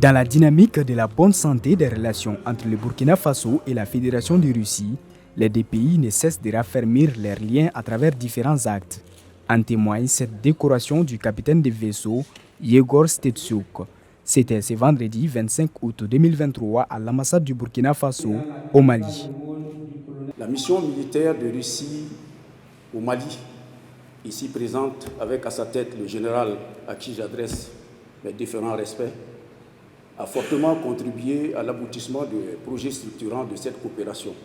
Dans la dynamique de la bonne santé des relations entre le Burkina Faso et la Fédération de Russie, les deux pays ne cessent de raffermir leurs liens à travers différents actes. En témoigne cette décoration du capitaine de vaisseau Yegor Stetsuk. C'était ce vendredi 25 août 2023 à l'ambassade du Burkina Faso au Mali. La mission militaire de Russie au Mali, ici présente avec à sa tête le général à qui j'adresse mes différents respects, a fortement contribué à l'aboutissement des projets structurants de cette coopération.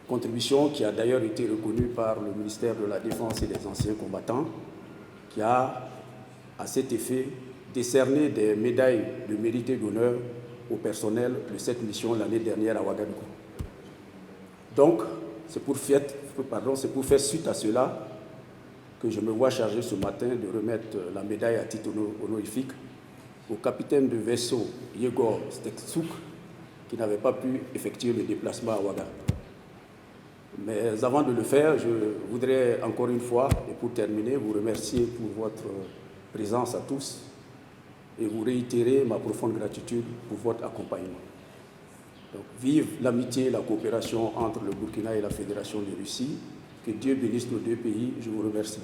Contribution qui a d'ailleurs été reconnue par le ministère de la Défense et des Anciens Combattants, qui a, à cet effet, décerné des médailles de mérite et d'honneur au personnel de cette mission l'année dernière à Ouagadougou. Donc, c'est pour faire suite à cela que je me vois chargé ce matin de remettre la médaille à titre honorifique au capitaine de vaisseau Yegor Stetsuk, qui n'avait pas pu effectuer le déplacement à Ouaga. Mais avant de le faire, je voudrais encore une fois, et pour terminer, vous remercier pour votre présence à tous et vous réitérer ma profonde gratitude pour votre accompagnement. Donc, vive l'amitié et la coopération entre le Burkina et la Fédération de Russie. Que Dieu bénisse nos deux pays. Je vous remercie.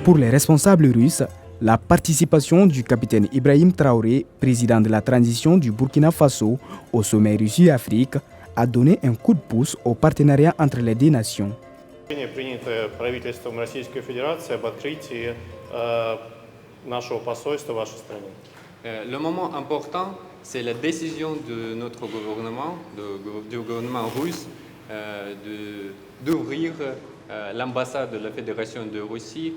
Pour les responsables russes, la participation du capitaine Ibrahim Traoré, président de la transition du Burkina Faso au sommet Russie-Afrique, a donné un coup de pouce au partenariat entre les deux nations. Принято правительством Российской Федерации об открытии нашего посольства в вашей стране. Le moment important, c'est la décision de notre gouvernement, du gouvernement russe, d'ouvrir l'ambassade de la Fédération de Russie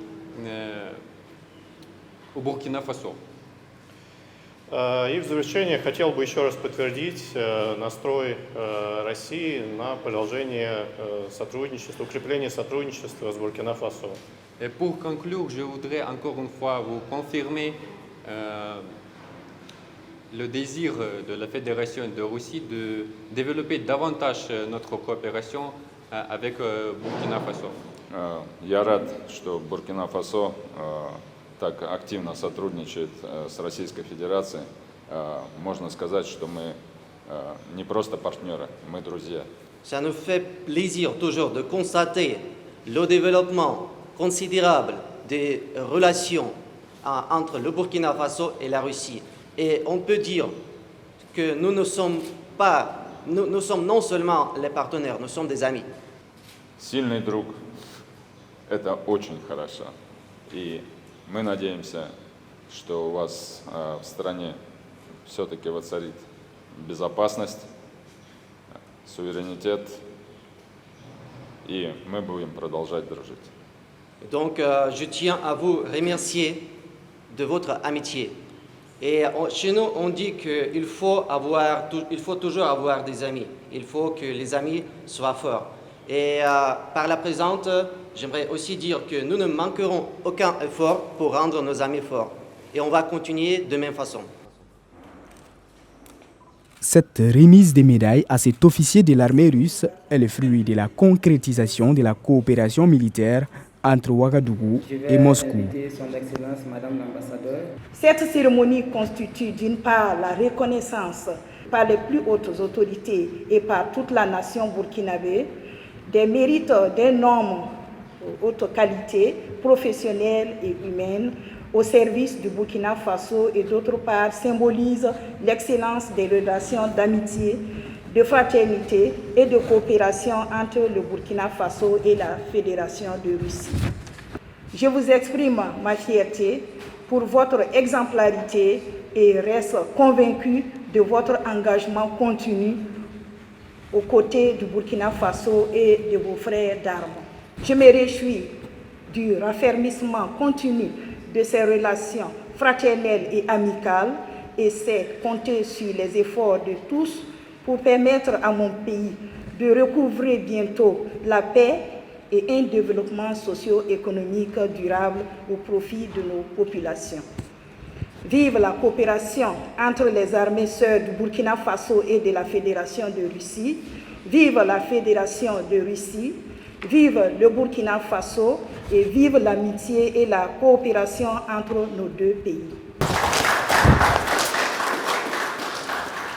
au Буркина Фасо. И в завершение хотел бы еще раз подтвердить настрой России на продолжение сотрудничества, укрепление сотрудничества с Буркина-Фасо. Et pour conclure, je voudrais encore une fois vous confirmer le désir de la Fédération de Russie de développer davantage notre coopération avec Буркина Фасо. Я рад, что Буркина-Фасо так активно сотрудничает с Российской Федерацией. Можно сказать, что мы не просто партнеры, мы друзья. Ça nous fait plaisir toujours de constater le développement considérable des relations entre le Burkina Faso et la Russie. Et on peut dire que nous ne sommes pas, nous sommes non seulement les partenaires, nous sommes des amis. Сильный друг – это очень хорошо. И мы надеемся, что у вас в стране все-таки воцарит безопасность, суверенитет, и мы будем продолжать дружить. Donc, je tiens à vous remercier de votre amitié. Et chez nous, on dit qu'il faut toujours avoir des amis. Il faut que les amis soient forts. Et par la présente, j'aimerais aussi dire que nous ne manquerons aucun effort pour rendre nos amis forts. Et on va continuer de même façon. Cette remise des médailles à cet officier de l'armée russe est le fruit de la concrétisation de la coopération militaire entre Ouagadougou et Moscou. Son Excellence, Madame l'ambassadeur. Cette cérémonie constitue d'une part la reconnaissance par les plus hautes autorités et par toute la nation burkinabé des mérites d'un homme de haute qualité, professionnelle et humaine, au service du Burkina Faso et d'autre part symbolise l'excellence des relations d'amitié, de fraternité et de coopération entre le Burkina Faso et la Fédération de Russie. Je vous exprime ma fierté pour votre exemplarité et reste convaincu de votre engagement continu aux côtés du Burkina Faso et de vos frères d'armes. Je me réjouis du raffermissement continu de ces relations fraternelles et amicales et sais compter sur les efforts de tous pour permettre à mon pays de recouvrer bientôt la paix et un développement socio-économique durable au profit de nos populations. Vive la coopération entre les armées sœurs du Burkina Faso et de la Fédération de Russie. Vive la Fédération de Russie. Vive le Burkina Faso et vive l'amitié et la coopération entre nos deux pays.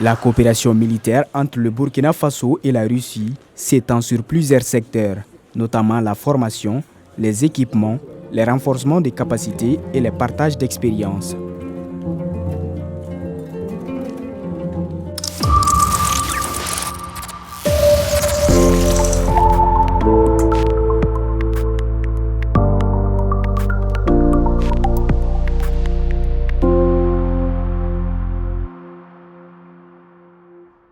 La coopération militaire entre le Burkina Faso et la Russie s'étend sur plusieurs secteurs, notamment la formation, les équipements, les renforcements des capacités et les partages d'expériences.